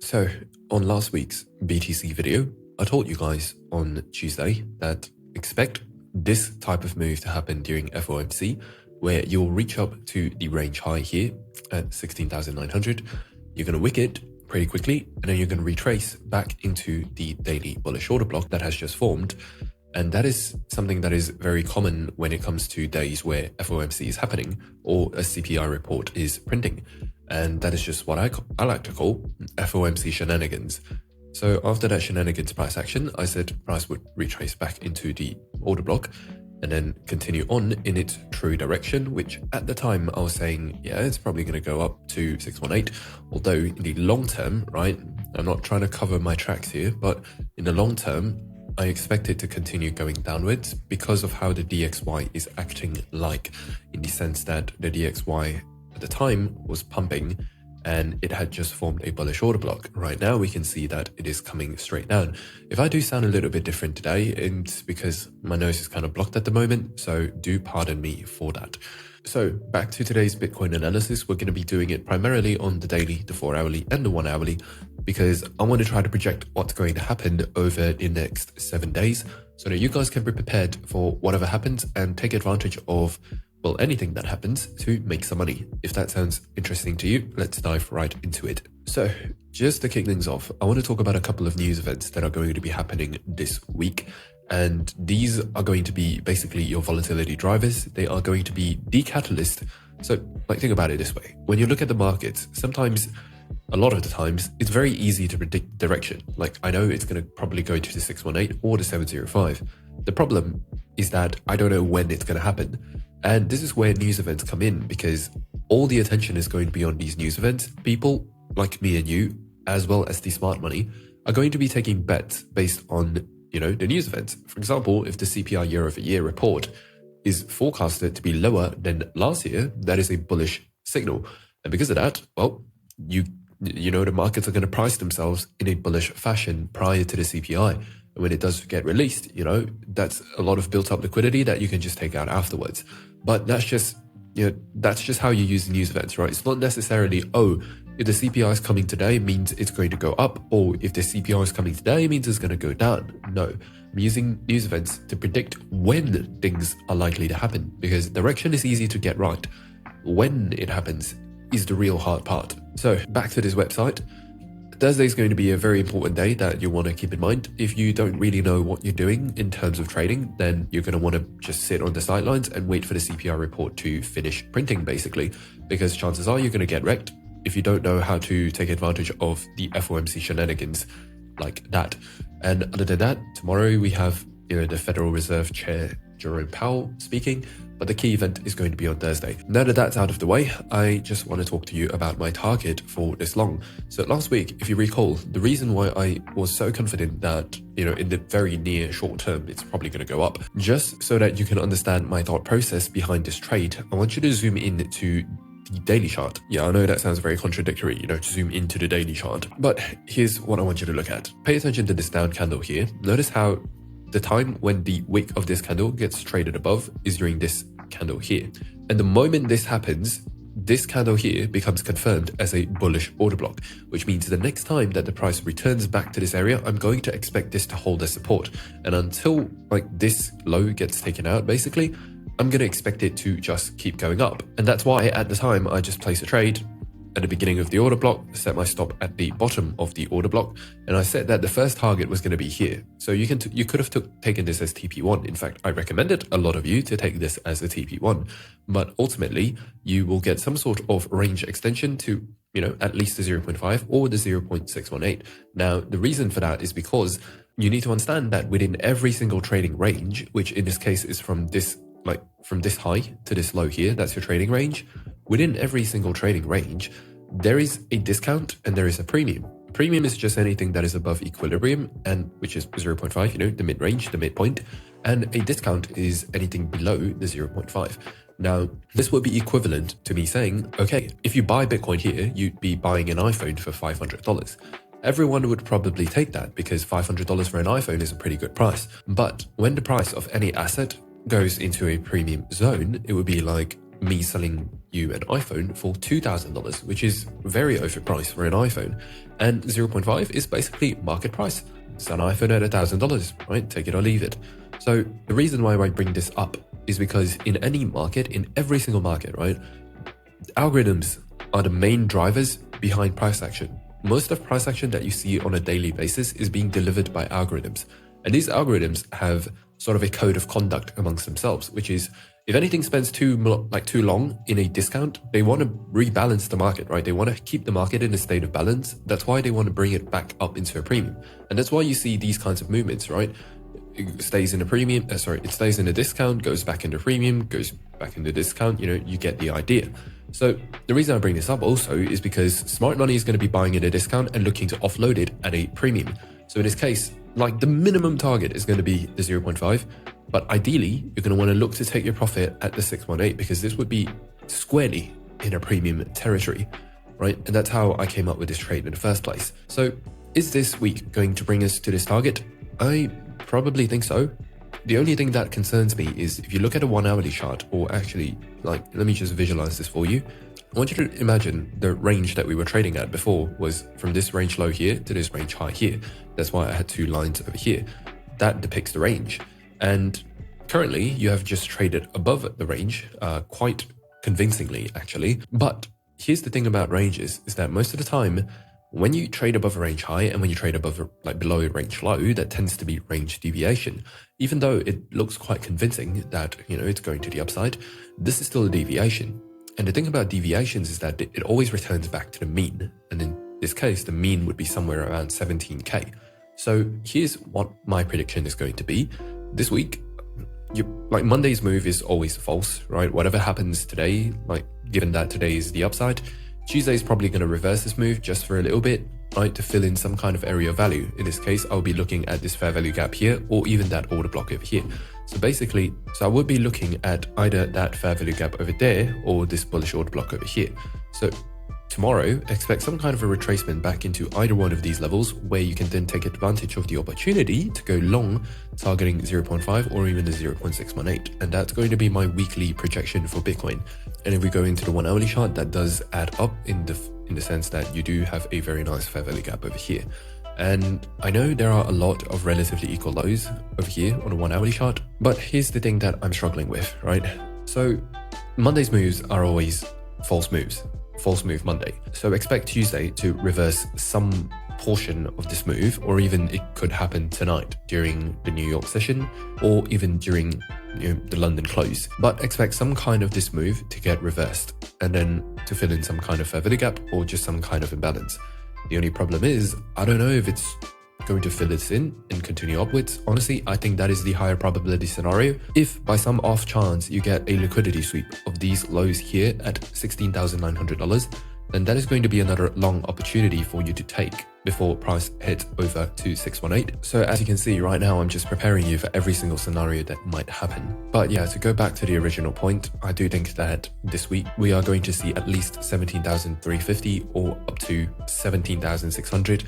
So, on last week's BTC video, I told you guys on Tuesday that expect this type of move to happen during FOMC, where you'll reach up to the range high here at 16,900. You're going to wick it pretty quickly, and then you're going to retrace back into the daily bullish order block that has just formed. And that is something that is very common when it comes to days where FOMC is happening or a CPI report is printing. And that is just what I like to call FOMC shenanigans. So after that shenanigans price action, I said price would retrace back into the order block and then continue on in its true direction, which at the time I was saying, yeah, it's probably going to go up to 618. Although in the long term, right, I'm not trying to cover my tracks here, but in the long term, I expect it to continue going downwards because of how the DXY is acting like, in the sense that the DXY at the time was pumping and it had just formed a bullish order block. Right now we can see that it is coming straight down. If I do sound a little bit different today, it's because my nose is kind of blocked at the moment, so do pardon me for that. So back to today's Bitcoin analysis, we're going to be doing it primarily on the daily, the 4-hourly and the 1-hourly, because I want to try to project what's going to happen over the next 7 days so that you guys can be prepared for whatever happens and take advantage of, well, anything that happens to make some money. If that sounds interesting to you, let's dive right into it. So just to kick things off, I want to talk about a couple of news events that are going to be happening this week. And these are going to be basically your volatility drivers. They are going to be the catalyst. So think about it this way. When you look at the markets, sometimes, a lot of the times, it's very easy to predict direction. I know it's going to probably go to the 618 or the 705. The problem is that I don't know when it's going to happen. And this is where news events come in, because all the attention is going to be on these news events. People like me and you, as well as the smart money, are going to be taking bets based on, the news events. For example, if the CPI year-over-year report is forecasted to be lower than last year, that is a bullish signal. And because of that, well, the markets are going to price themselves in a bullish fashion prior to the CPI. And when it does get released, that's a lot of built up liquidity that you can just take out afterwards. But that's just how you use the news events, right? It's not necessarily, if the CPI is coming today means it's going to go up, or if the CPI is coming today means it's going to go down. No, I'm using news events to predict when things are likely to happen, because direction is easy to get right. When it happens is the real hard part. So back to this website. Thursday is going to be a very important day that you want to keep in mind. If you don't really know what you're doing in terms of trading, then you're going to want to just sit on the sidelines and wait for the CPI report to finish printing, basically, because chances are you're going to get wrecked if you don't know how to take advantage of the FOMC shenanigans like that. And other than that, tomorrow we have, the Federal Reserve Chair Jerome Powell speaking, but the key event is going to be on Thursday. Now that that's out of the way, I just want to talk to you about my target for this long. So last week, if you recall, the reason why I was so confident that, in the very near short term, it's probably going to go up, just so that you can understand my thought process behind this trade, I want you to zoom in to the daily chart. Yeah, I know that sounds very contradictory, to zoom into the daily chart, but here's what I want you to look at. Pay attention to this down candle here. Notice how the time when the wick of this candle gets traded above is during this candle here. And the moment this happens, this candle here becomes confirmed as a bullish order block, which means the next time that the price returns back to this area, I'm going to expect this to hold as support. And until this low gets taken out, basically, I'm going to expect it to just keep going up. And that's why at the time I just placed a trade at the beginning of the order block, set my stop at the bottom of the order block, and I said that the first target was going to be here. So you could have taken this as TP1. In fact, I recommended a lot of you to take this as a TP1, but ultimately you will get some sort of range extension to, at least the 0.5 or the 0.618. Now, the reason for that is because you need to understand that within every single trading range, which in this case is from this high to this low here, that's your trading range. Within every single trading range, there is a discount and there is a premium. Premium is just anything that is above equilibrium, and which is 0.5, the mid-range, the midpoint, and a discount is anything below the 0.5. Now, this would be equivalent to me saying, okay, if you buy Bitcoin here, you'd be buying an iPhone for $500. Everyone would probably take that because $500 for an iPhone is a pretty good price. But when the price of any asset goes into a premium zone, it would be like, me selling you an iPhone for $2,000, which is very overpriced for an iPhone. And 0.5 is basically market price. It's an iPhone at $1,000, right? Take it or leave it. So the reason why I bring this up is because in any market, in every single market, right, algorithms are the main drivers behind price action. Most of price action that you see on a daily basis is being delivered by algorithms. And these algorithms have sort of a code of conduct amongst themselves, which is if anything spends too long in a discount, they want to rebalance the market, right? They want to keep the market in a state of balance. That's why they want to bring it back up into a premium. And that's why you see these kinds of movements, right? It stays in a premium, it stays in a discount, goes back into premium, goes back into discount, you get the idea. So the reason I bring this up also is because smart money is going to be buying at a discount and looking to offload it at a premium. So in this case, like the minimum target is going to be the 0.5, but ideally you're going to want to look to take your profit at the 618 because this would be squarely in a premium territory, right? And that's how I came up with this trade in the first place. So is this week going to bring us to this target? I probably think so. The only thing that concerns me is if you look at a 1 hourly chart, or actually, let me just visualize this for you. I want you to imagine the range that we were trading at before was from this range low here to this range high here. That's why I had 2 lines over here. That depicts the range. And currently you have just traded above the range, quite convincingly actually. But here's the thing about ranges is that most of the time, when you trade above a range high and when you trade above below a range low, that tends to be range deviation. Even though it looks quite convincing that, it's going to the upside, this is still a deviation. And the thing about deviations is that it always returns back to the mean. And in this case, the mean would be somewhere around 17K. So here's what my prediction is going to be. This week, Monday's move is always false, right? Whatever happens today, given that today is the upside, Tuesday is probably going to reverse this move just for a little bit, right, to fill in some kind of area of value. In this case, I'll be looking at this fair value gap here or even that order block over here. So basically, I would be looking at either that fair value gap over there or this bullish order block over here. So tomorrow, expect some kind of a retracement back into either one of these levels where you can then take advantage of the opportunity to go long, targeting 0.5 or even the 0.618. And that's going to be my weekly projection for Bitcoin. And if we go into the 1 hourly chart, that does add up in the sense that you do have a very nice fair value gap over here. And I know there are a lot of relatively equal lows over here on a 1 hourly chart, but here's the thing that I'm struggling with, right? So Monday's moves are always false moves. False move Monday. So expect Tuesday to reverse some portion of this move, or even it could happen tonight during the New York session, or even during the London close. But expect some kind of this move to get reversed, and then to fill in some kind of fair value gap or just some kind of imbalance. The only problem is, I don't know if it's going to fill this in and continue upwards. Honestly, I think that is the higher probability scenario. If by some off chance you get a liquidity sweep of these lows here at $16,900, then that is going to be another long opportunity for you to take before price hits over to 618. So as you can see right now, I'm just preparing you for every single scenario that might happen. But yeah, to go back to the original point, I do think that this week we are going to see at least 17,350 or up to 17,600.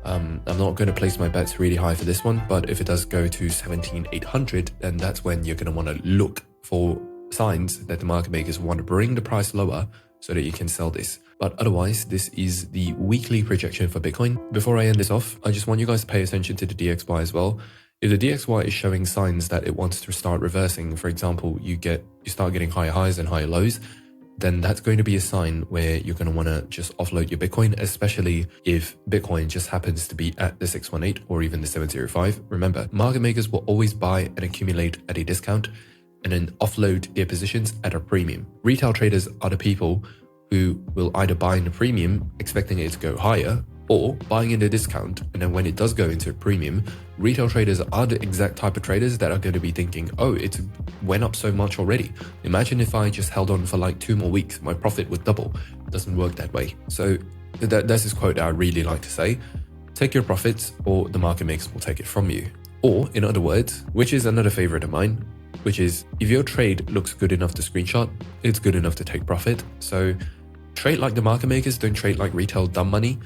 I'm not going to place my bets really high for this one, but if it does go to 17,800, then that's when you're going to want to look for signs that the market makers want to bring the price lower so that you can sell this. But otherwise, this is the weekly projection for Bitcoin. Before I end this off, I just want you guys to pay attention to the DXY as well. If the DXY is showing signs that it wants to start reversing, for example, you start getting higher highs and higher lows, then that's going to be a sign where you're going to want to just offload your Bitcoin, especially if Bitcoin just happens to be at the 618 or even the 705. Remember, market makers will always buy and accumulate at a discount and then offload their positions at a premium. Retail traders are the people who will either buy in a premium, expecting it to go higher, or buying in a discount, and then when it does go into a premium, retail traders are the exact type of traders that are going to be thinking, oh, it went up so much already. Imagine if I just held on for like 2 more weeks, my profit would double. It doesn't work that way. So that's this quote that I really like to say: take your profits or the market makers will take it from you. Or in other words, which is another favorite of mine, which is if your trade looks good enough to screenshot, it's good enough to take profit. So trade like the market makers, don't trade like retail dumb money,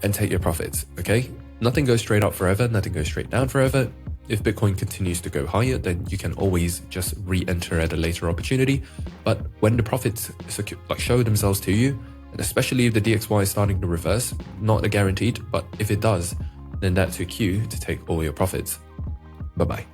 and take your profits, okay? Nothing goes straight up forever, nothing goes straight down forever. If Bitcoin continues to go higher, then you can always just re-enter at a later opportunity. But when the profits show themselves to you, and especially if the DXY is starting to reverse, not a guaranteed, but if it does, then that's your cue to take all your profits. Bye-bye.